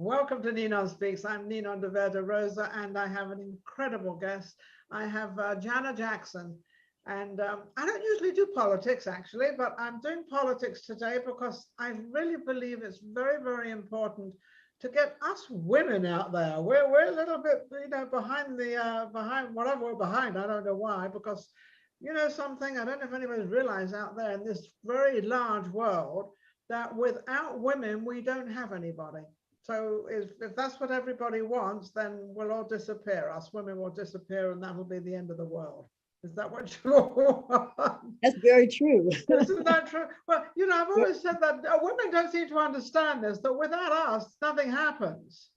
Welcome to NinonSpeaks. I'm Ninon de Rosa, and I have an incredible guest. I have Jana Jackson, and I don't usually do politics actually, but I'm doing politics today because I really believe it's very, very important to get us women out there. We're a little bit, behind the behind whatever we're behind. I don't know why, because something I don't know if anybody's realized out there in this very large world that without women we don't have anybody. So if that's what everybody wants, then we'll all disappear. Us women will disappear, and that'll be the end of the world. Is that what you want? That's very true. Isn't that true? Well, I've always said that women don't seem to understand this, that without us, nothing happens.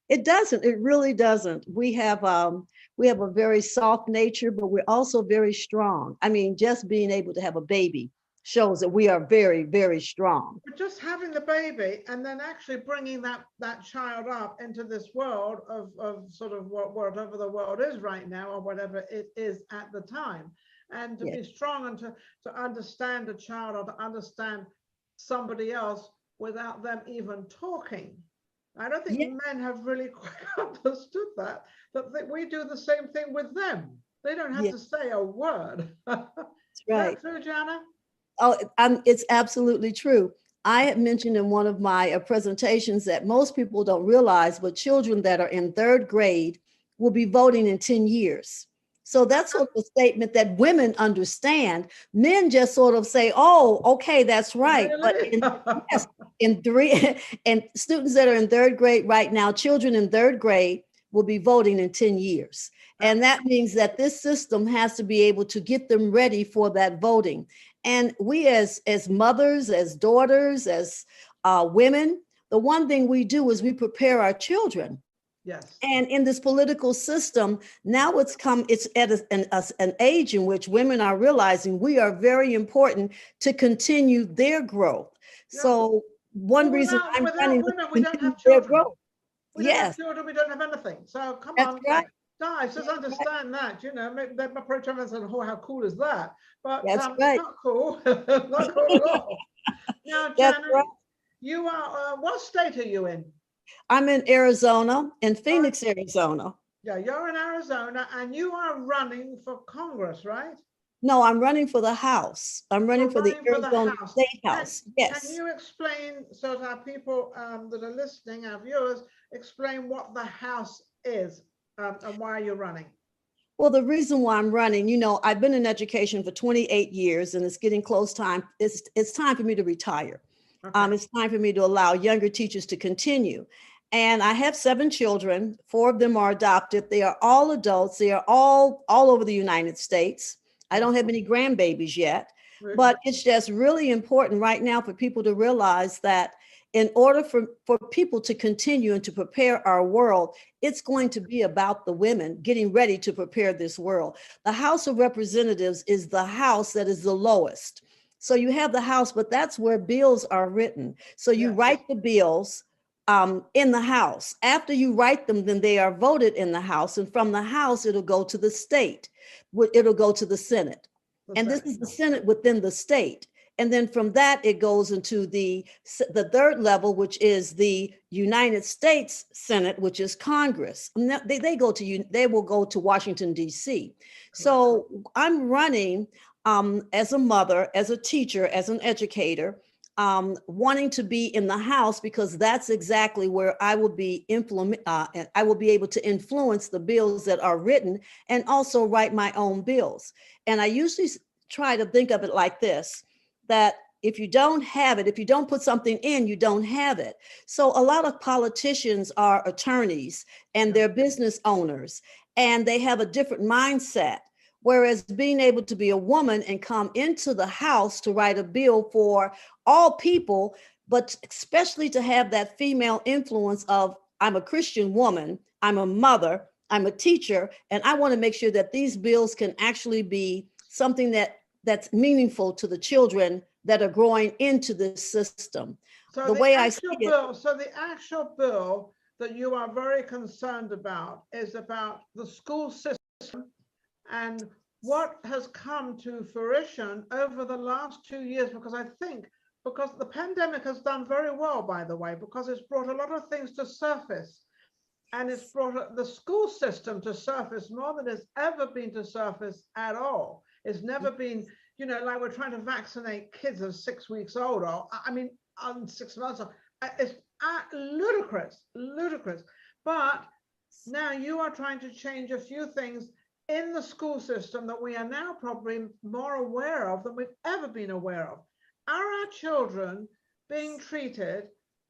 It doesn't. It really doesn't. We have a very soft nature, but we're also very strong. I mean, just being able to have a baby shows that we are very, very strong. But just having the baby and then actually bringing that child up into this world of sort of whatever the world is right now, or whatever it is at the time, and to be strong and to understand a child or to understand somebody else without them even talking. I don't think men have really quite understood that we do the same thing with them. They don't have to say a word. That's right. Is that true, Jana? Oh, it's absolutely true. I had mentioned in one of my presentations that most people don't realize, but children that are in third grade will be voting in 10 years. So that's sort of a statement that women understand. Men just sort of say, oh, okay, that's right. Really? But and students that are in third grade right now, children in third grade will be voting in 10 years. And that means that this system has to be able to get them ready for that voting. And we as mothers, as daughters, as women, the one thing we do is we prepare our children. Yes. And in this political system, now it's at an age in which women are realizing we are very important to continue their growth. Yeah. So one reason I'm running women, we don't have children. We don't have children, we don't have anything. So come on. Right. Guys, just understand that, my pro-Trump said, oh, how cool is that? But that's right. Not cool, not cool at all. Now, Jana, you are, what state are you in? I'm in Arizona, in Phoenix, Arizona. Yeah, you're in Arizona, and you are running for Congress, right? No, I'm running for the House. I'm running for the Arizona State House. Yes. Can you explain, so that people that are listening, our viewers, explain what the House is and why you're running? Well, the reason why I'm running, I've been in education for 28 years, and it's getting close time. It's time for me to retire. Okay. It's time for me to allow younger teachers to continue. And I have 7 children. 4 of them are adopted. They are all adults. They are all over the United States. I don't have any grandbabies yet, but it's just really important right now for people to realize that in order for people to continue and to prepare our world, it's going to be about the women getting ready to prepare this world. The House of Representatives is the house that is the lowest. So you have the House, but that's where bills are written. So you write the bills in the House. After you write them, then they are voted in the House. And from the House, it'll go to the state. It'll go to the Senate. And this is the Senate within the state. And then from that, it goes into the third level, which is the United States Senate, which is Congress. They will go to Washington, D.C. So I'm running as a mother, as a teacher, as an educator, wanting to be in the House because that's exactly where I will be I will be able to influence the bills that are written and also write my own bills. And I usually try to think of it like this, that if you don't have it, if you don't put something in, you don't have it. So a lot of politicians are attorneys and they're business owners, and they have a different mindset. Whereas being able to be a woman and come into the House to write a bill for all people, but especially to have that female influence of, I'm a Christian woman, I'm a mother, I'm a teacher, and I want to make sure that these bills can actually be something that's meaningful to the children that are growing into this system. So the actual bill that you are very concerned about is about the school system and what has come to fruition over the last 2 years, because I think because the pandemic has done very well, by the way, because it's brought a lot of things to surface. And it's brought the school system to surface more than it's ever been to surface at all. It's never been, you know, like we're trying to vaccinate kids of 6 weeks old, or I mean, 6 months old. It's ludicrous, ludicrous. But now you are trying to change a few things in the school system that we are now probably more aware of than we've ever been aware of. Are our children being treated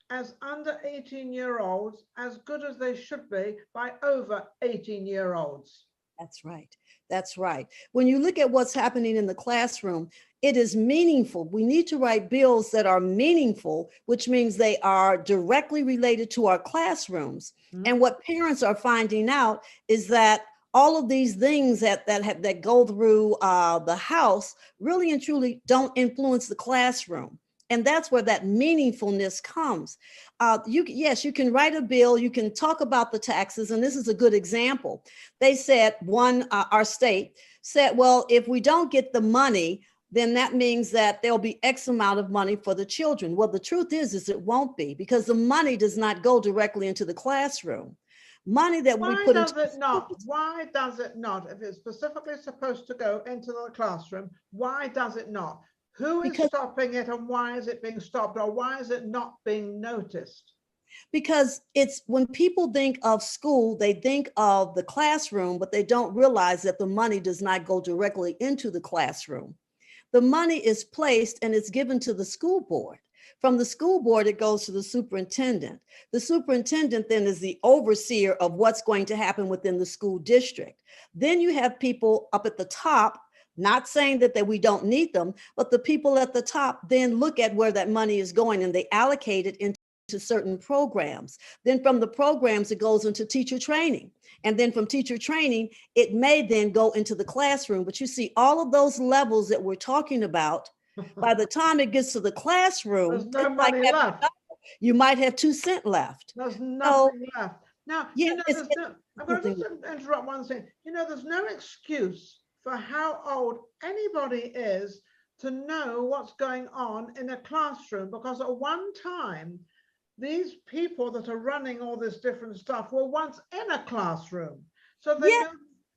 as under 18-year-olds as good as they should be by over 18-year-olds? That's right. That's right. When you look at what's happening in the classroom, it is meaningful. We need to write bills that are meaningful, which means they are directly related to our classrooms. Mm-hmm. And what parents are finding out is that all of these things that go through the house really and truly don't influence the classroom. And that's where that meaningfulness comes. Yes, you can write a bill, you can talk about the taxes, and this is a good example. They said, our state said, well, if we don't get the money, then that means that there'll be X amount of money for the children. Well, the truth is it won't be, because the money does not go directly into the classroom. Money that we put into— Why does it not? Why does it not? If it's specifically supposed to go into the classroom, why does it not? Who is stopping it, and why is it being stopped, or why is it not being noticed? Because it's when people think of school, they think of the classroom, but they don't realize that the money does not go directly into the classroom. The money is placed and it's given to the school board. From the school board, it goes to the superintendent. The superintendent then is the overseer of what's going to happen within the school district. Then you have people up at the top, not saying that we don't need them, but the people at the top then look at where that money is going and they allocate it into certain programs. Then from the programs, it goes into teacher training. And then from teacher training, it may then go into the classroom. But you see all of those levels that we're talking about, by the time it gets to the classroom, there's no money left. You might have 2 cents left. There's nothing left. Now, yeah, I'm going to just interrupt one thing. You know, there's no excuse for how old anybody is to know what's going on in a classroom, because at one time, these people that are running all this different stuff were once in a classroom. So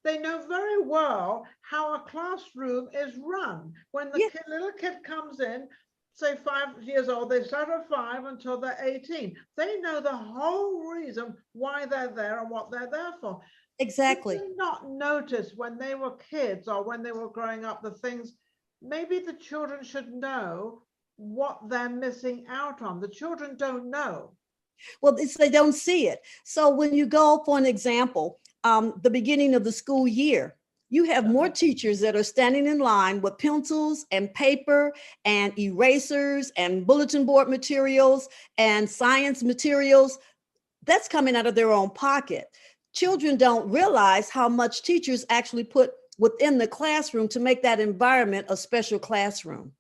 they know very well how a classroom is run. When the little kid comes in, say 5 years old, they start at 5 until they're 18. They know the whole reason why they're there and what they're there for. Exactly. Did they not notice when they were kids or when they were growing up the things maybe the children should know what they're missing out on? The children don't know. Well, they don't see it. So when you go, for an example, the beginning of the school year, you have more teachers that are standing in line with pencils and paper and erasers and bulletin board materials and science materials. That's coming out of their own pocket. Children don't realize how much teachers actually put within the classroom to make that environment a special classroom.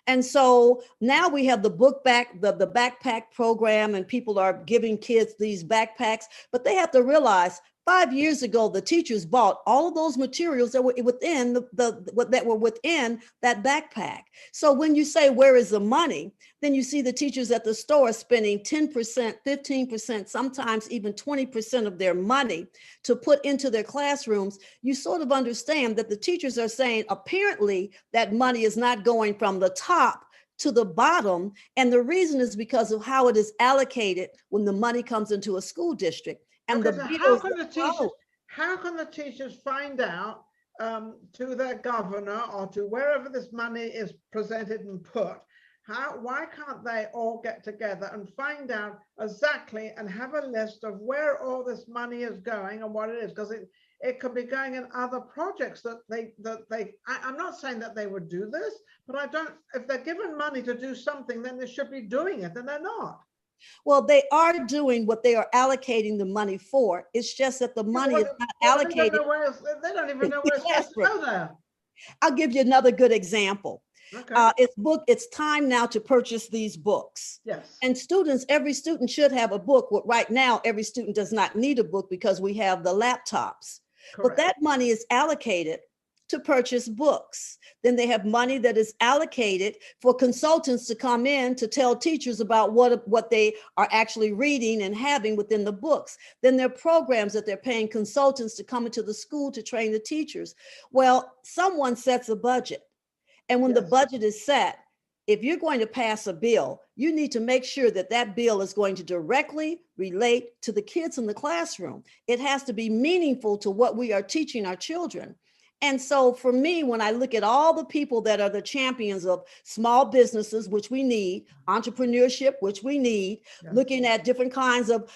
And so now we have the backpack program, and people are giving kids these backpacks, but they have to realize 5 years ago, the teachers bought all of those materials that were within that backpack. So when you say, where is the money? Then you see the teachers at the store spending 10%, 15%, sometimes even 20% of their money to put into their classrooms. You sort of understand that the teachers are saying, apparently, that money is not going from the top to the bottom. And the reason is because of how it is allocated when the money comes into a school district. And so how can the teachers find out to their governor or to wherever this money is presented and put? Why can't they all get together and find out exactly and have a list of where all this money is going and what it is? Because it could be going in other projects I'm not saying that they would do this, but if they're given money to do something, then they should be doing it, and they're not. Well, they are doing what they are allocating the money for. It's just that the money is not allocated. They don't even know where it's supposed to go there. I'll give you another good example. Okay. It's time now to purchase these books. Yes. And every student should have a book. Well, right now, every student does not need a book because we have the laptops. Correct. But that money is allocated to purchase books. Then they have money that is allocated for consultants to come in to tell teachers about what they are actually reading and having within the books. Then there are programs that they're paying consultants to come into the school to train the teachers. Well, someone sets a budget. And when the budget is set, if you're going to pass a bill, you need to make sure that that bill is going to directly relate to the kids in the classroom. It has to be meaningful to what we are teaching our children. And so for me, when I look at all the people that are the champions of small businesses, which we need, entrepreneurship, which we need, looking at different kinds of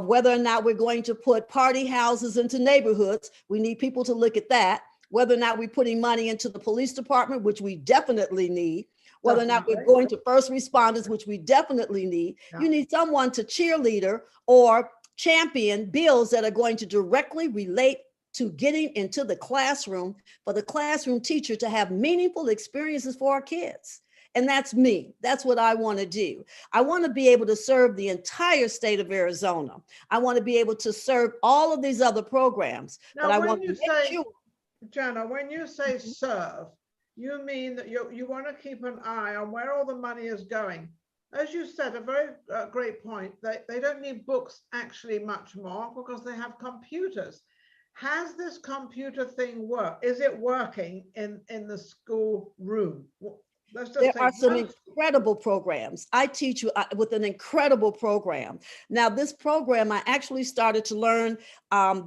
whether or not we're going to put party houses into neighborhoods, we need people to look at that. Whether or not we're putting money into the police department, which we definitely need, whether or not we're going to first responders, which we definitely need. You need someone to cheerleader or champion bills that are going to directly relate to getting into the classroom for the classroom teacher to have meaningful experiences for our kids. And that's me. That's what I want to do. I want to be able to serve the entire state of Arizona. I want to be able to serve all of these other programs. Now, but I want to make sure. Jana, when you say serve, you mean that you want to keep an eye on where all the money is going. As you said, a very great point. They don't need books actually much more because they have computers. Has this computer thing worked? Is it working in the school room? There are some incredible programs. I teach you with an incredible program. Now, this program, I actually started to learn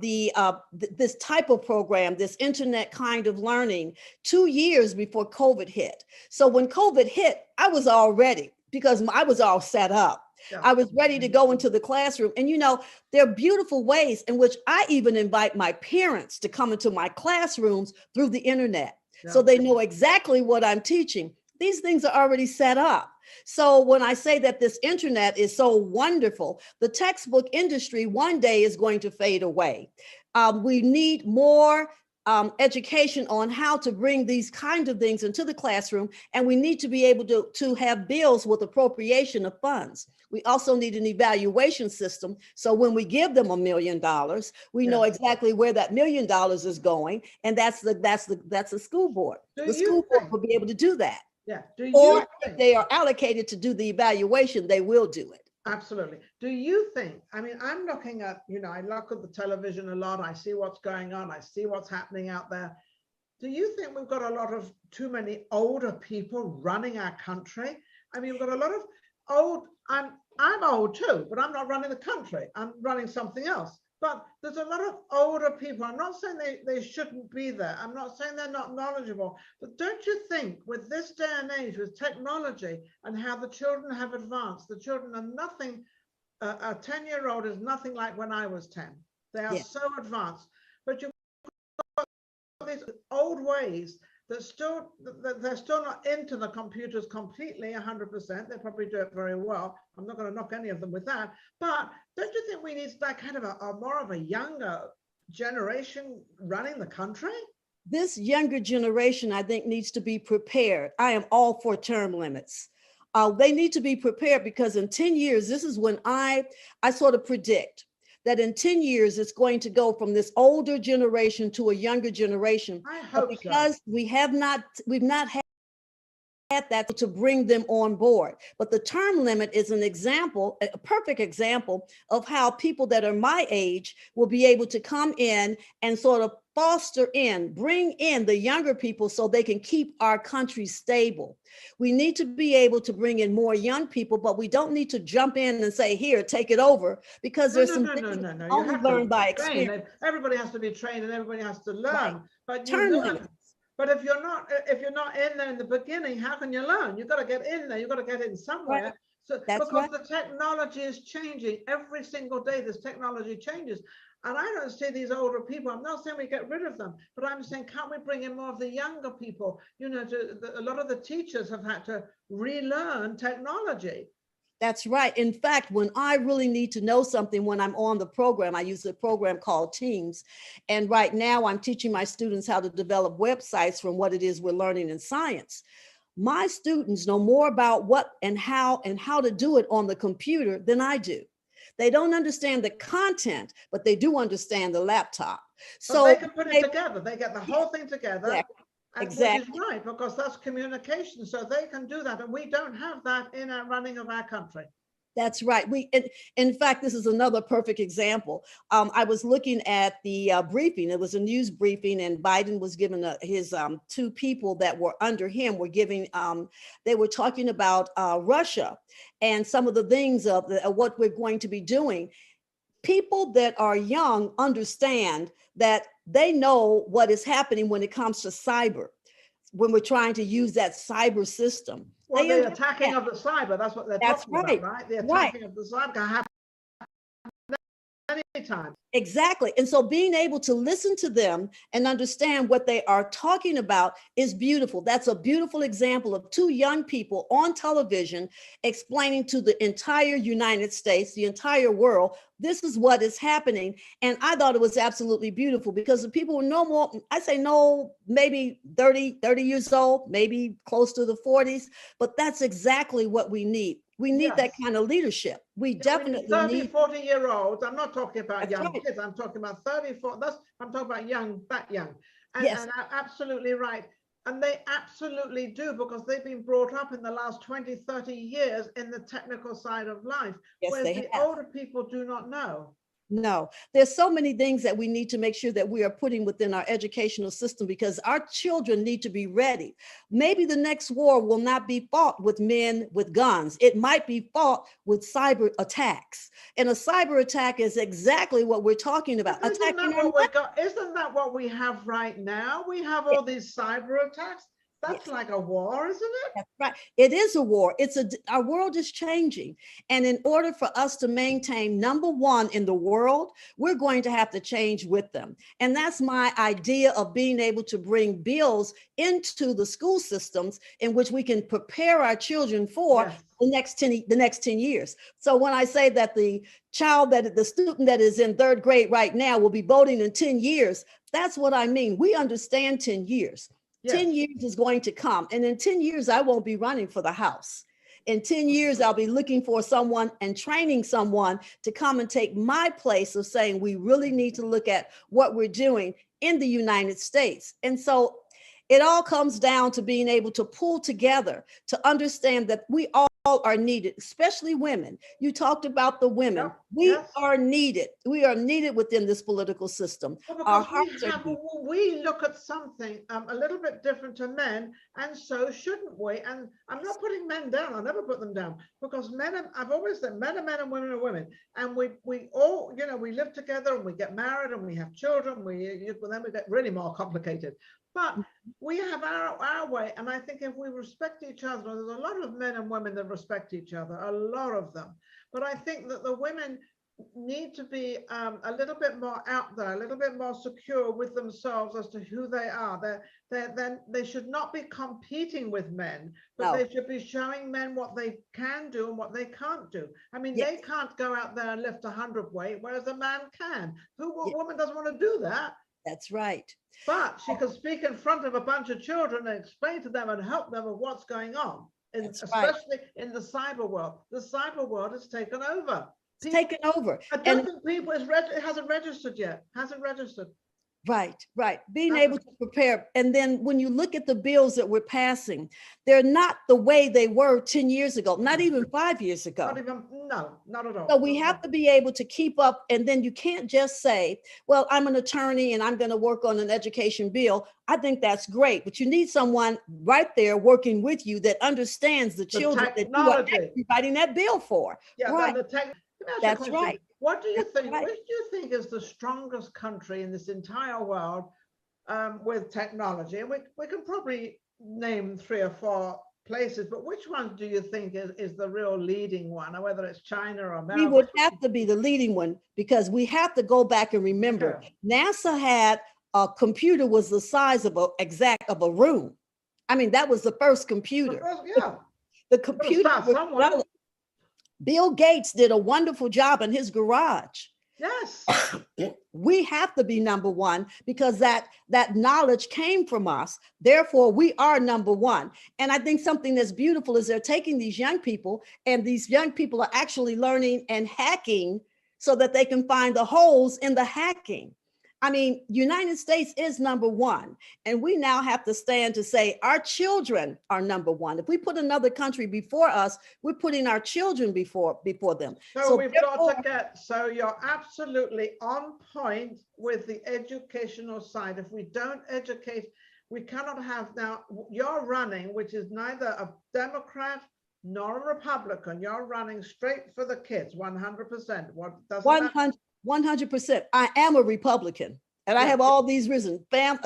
this type of program, this internet kind of learning 2 years before COVID hit. So when COVID hit, I was all ready because I was all set up. I was ready to go into the classroom. And, there are beautiful ways in which I even invite my parents to come into my classrooms through the internet. So they know exactly what I'm teaching. These things are already set up. So when I say that this internet is so wonderful, the textbook industry one day is going to fade away. We need more education on how to bring these kinds of things into the classroom. And we need to be able to have bills with appropriation of funds. We also need an evaluation system. So when we give them $1 million, we know exactly where that $1 million is going. And that's the school board. The school board will be able to do that. Or if they are allocated to do the evaluation, they will do it. Absolutely. Do you think, I'm looking at, I look at the television a lot. I see what's going on. I see what's happening out there. Do you think we've got a lot of too many older people running our country? We've got a lot of old, I'm old too, but I'm not running the country. I'm running something else. But there's a lot of older people. I'm not saying they shouldn't be there. I'm not saying they're not knowledgeable. But don't you think with this day and age, with technology and how the children have advanced, the children are nothing, a 10-year-old is nothing like when I was 10. They are so advanced. But you've got these old ways that they're still not into the computers completely 100%. They probably do it very well. I'm not going to knock any of them with that. But don't you think we need that kind of a more of a younger generation running the country? This younger generation, I think, needs to be prepared. I am all for term limits. They need to be prepared because in 10 years, this is when I sort of predict that in 10 years, it's going to go from this older generation to a younger generation. I hope because so. we've not had that to bring them on board. But the term limit is an example, a perfect example of how people that are my age will be able to come in and sort of bring in the younger people so they can keep our country stable. We need to be able to bring in more young people, but we don't need to jump in and say, here, take it over, because there's some things only learned by experience. Everybody has to be trained and everybody has to learn. Right. But term limits. But if you're not in there in the beginning, how can you learn? You've got to get in there. You've got to get in somewhere. Right. So because the technology is changing every single day, this technology changes. And I don't see these older people. I'm not saying we get rid of them, but I'm saying, can't we bring in more of the younger people? A lot of the teachers have had to relearn technology. That's right. In fact, when I really need to know something when I'm on the program, I use a program called Teams. And right now I'm teaching my students how to develop websites from what it is we're learning in science. My students know more about what and how to do it on the computer than I do. They don't understand the content, but they do understand the laptop. But So they can put it together. They get the whole thing together. Exactly. Which is right, because that's communication. So they can do that. And we don't have that in our running of our country. That's right. In fact, this is another perfect example. I was looking at the briefing. It was a news briefing, and Biden was given his two people that were under him were giving. They were talking about Russia and some of the things of what we're going to be doing. People that are young understand that they know what is happening when it comes to cyber, when we're trying to use that cyber system. Well, the attacking of the cyber, that's what they're talking about, right? The attacking of the cyber can happen anytime. Exactly. And so being able to listen to them and understand what they are talking about is beautiful. That's a beautiful example of two young people on television explaining to the entire United States, the entire world, this is what is happening. And I thought it was absolutely beautiful because the people were no more, I say no, maybe 30 years old, maybe close to the 40s, but that's exactly what we need. We need that kind of leadership. We definitely 30, 40-year-olds. I'm not talking about young right. kids. I'm talking about 30, 40. I'm talking about young, that young. And absolutely right. And they absolutely do, because they've been brought up in the last 20, 30 years in the technical side of life, whereas the older people do not know. No, there's so many things that we need to make sure that we are putting within our educational system, because our children need to be ready. Maybe the next war will not be fought with men with guns. It might be fought with cyber attacks. And a cyber attack is exactly what we're talking about. Isn't that what we have right now? We have all these cyber attacks. That's like a war, isn't it? That's right. It is a war. Our world is changing. And in order for us to maintain number one in the world, we're going to have to change with them. And that's my idea of being able to bring bills into the school systems in which we can prepare our children for the next 10 years. So when I say that the student that is in third grade right now will be voting in 10 years, that's what I mean. We understand 10 years. 10 years is going to come. And in 10 years, I won't be running for the House. In 10 years, I'll be looking for someone and training someone to come and take my place of saying, we really need to look at what we're doing in the United States. And so it all comes down to being able to pull together, to understand that we all are needed, especially women. You talked about the women. We are needed. We are needed within this political system. Well, we look at something a little bit different to men, and so shouldn't we? And I'm not putting men down. I'll never put them down, because I've always said men are men and women are women. And we all, we live together and we get married and we have children. Then we get really more complicated. But we have our way. And I think if we respect each other, there's a lot of men and women that respect each other, a lot of them. But I think that the women need to be a little bit more out there, a little bit more secure with themselves as to who they are. They should not be competing with men, but they should be showing men what they can do and what they can't do. I mean, they can't go out there and lift 100 weight, whereas a man can. A woman doesn't want to do that. That's right. But she can speak in front of a bunch of children and explain to them and help them with what's going on, especially in the cyber world. The cyber world has taken over. It's taken over. I don't think people, it hasn't registered yet. Right. Being able to prepare. And then when you look at the bills that we're passing, they're not the way they were 10 years ago, not even 5 years ago. Not at all. So we have to be able to keep up. And then you can't just say, well, I'm an attorney and I'm going to work on an education bill. I think that's great, but you need someone right there working with you that understands the children that you are actually writing that bill for. Right. That's right. What do you think? Which do you think is the strongest country in this entire world with technology? And we can probably name 3 or 4 places, but which one do you think is the real leading one, or whether it's China or America? We would have to be the leading one, because we have to go back and remember NASA had a computer was the size of a room. I mean, that was the first computer. The computer was Bill Gates did a wonderful job in his garage. Yes. We have to be number one, because that knowledge came from us. Therefore, we are number one. And I think something that's beautiful is they're taking these young people, and these young people are actually learning and hacking so that they can find the holes in the hacking. I mean, United States is number one, and we now have to stand to say our children are number one. If we put another country before us, we're putting our children before them. So we've got to get, so you're absolutely on point with the educational side. If we don't educate, we cannot have, now you're running, which is neither a Democrat nor a Republican. You're running straight for the kids, 100%. What doesn't 100%. I am a Republican, and I have all these reasons: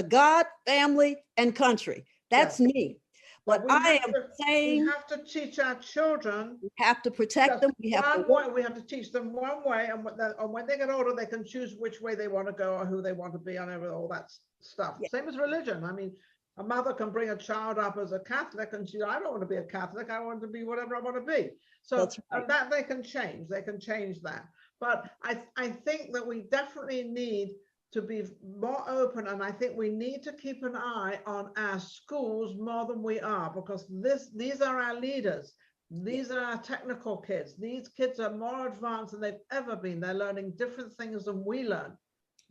God, family, and country. That's me. But I am saying we have to teach our children. We have to protect them. We have to teach them one way, and when they get older, they can choose which way they want to go or who they want to be on, all that stuff. Same as religion. I mean, a mother can bring a child up as a Catholic, and I don't want to be a Catholic. I want to be whatever I want to be. So that they can change. They can change that. But I think that we definitely need to be more open, and I think we need to keep an eye on our schools more than we are, because these are our leaders. These are our technical kids. These kids are more advanced than they've ever been. They're learning different things than we learn,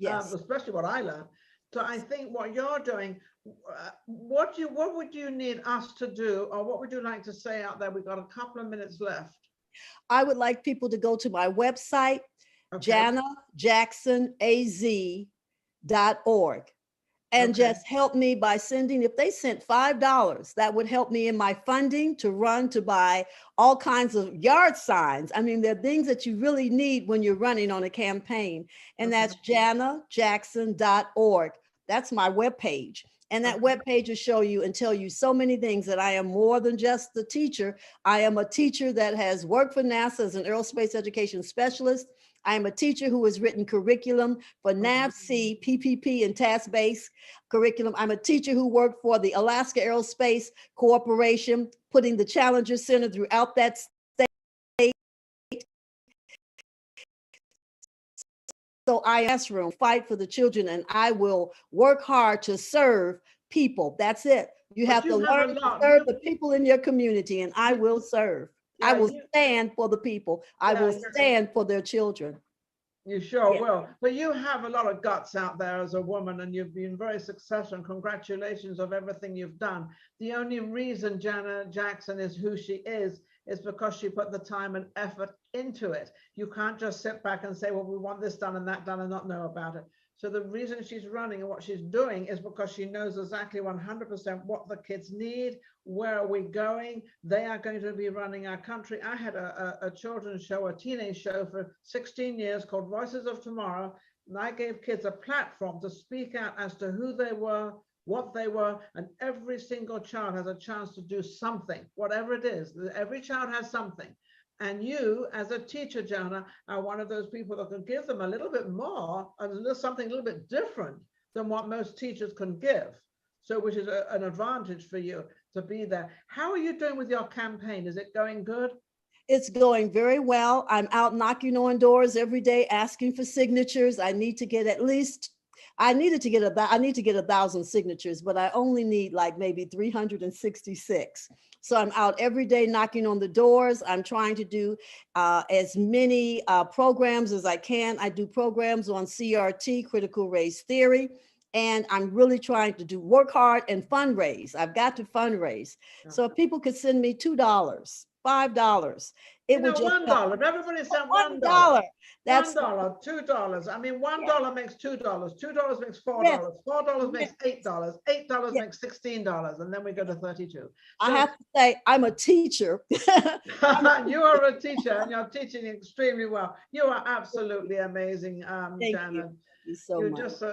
especially what I learned. So I think what you're doing, what would you need us to do, or what would you like to say out there? We've got a couple of minutes left. I would like people to go to my website, JanaJacksonAZ.org, and just help me by sending, if they sent $5, that would help me in my funding to buy all kinds of yard signs. I mean, there are things that you really need when you're running on a campaign, and that's JanaJackson.org. That's my webpage. And that webpage will show you and tell you so many things, that I am more than just the teacher. I am a teacher that has worked for NASA as an aerospace education specialist. I am a teacher who has written curriculum for NAVC, PPP, and task-based curriculum. I'm a teacher who worked for the Alaska Aerospace Corporation, putting the Challenger Center throughout that state. So I classroom, fight for the children, and I will work hard to serve people. That's it. You have to learn to serve the people in your community, and I will serve. I will stand for the people. I will stand for their children. You sure will. But you have a lot of guts out there as a woman, and you've been very successful, and congratulations of everything you've done. The only reason Jana Jackson is who she is because she put the time and effort into it. You can't just sit back and say, well, we want this done and that done and not know about it. So the reason she's running and what she's doing is because she knows exactly 100% what the kids need, where are we going. They are going to be running our country. I had a children's show, a teenage show for 16 years called Voices of Tomorrow. And I gave kids a platform to speak out as to who they were, what they were, and every single child has a chance to do something, whatever it is. Every child has something. And you, as a teacher, Jana, are one of those people that can give them a little bit more, something a little bit different than what most teachers can give. So, which is an advantage for you to be there. How are you doing with your campaign? Is it going good? It's going very well. I'm out knocking on doors every day, asking for signatures. I need to get I need to get 1,000 signatures, but I only need like maybe 366. So I'm out every day knocking on the doors. I'm trying to do as many programs as I can. I do programs on CRT, critical race theory, and I'm really trying to work hard and fundraise. I've got to fundraise. So if people could send me $2, $5, it would just $1. If everybody sent $1. That's $1, $2. I mean, $1 makes $2. $2 makes $4. $4 makes $8. $8 makes $16, and then we go to 32. So, I have to say, I'm a teacher. You are a teacher, and you're teaching extremely well. You are absolutely amazing, Jana. You're just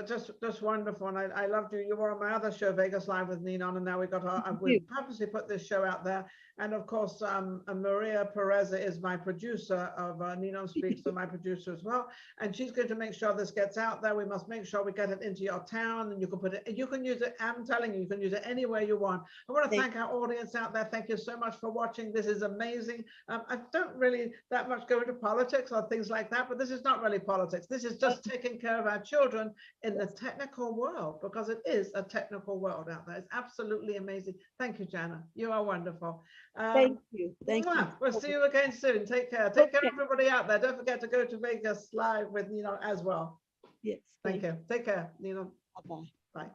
wonderful, and I loved you. You were on my other show, Vegas Live with Ninon, and now we purposely put this show out there. And of course, Maria Pureza is my producer of NinonSpeaks, and my producer as well. And she's going to make sure this gets out there. We must make sure we get it into your town, and you can put it. You can use it. I'm telling you, you can use it anywhere you want. I want to thank our audience out there. Thank you so much for watching. This is amazing. I don't really that much go into politics or things like that, but this is not really politics. This is just taking care of our children in the technical world, because it is a technical world out there. It's absolutely amazing. Thank you, Jana. You are wonderful. Thank you. Thank you. We'll see you again soon. Take care. Take care, everybody out there. Don't forget to go to make us live with Ninon as well. Yes. Thank you. Take care, Ninon. Bye-bye. Bye.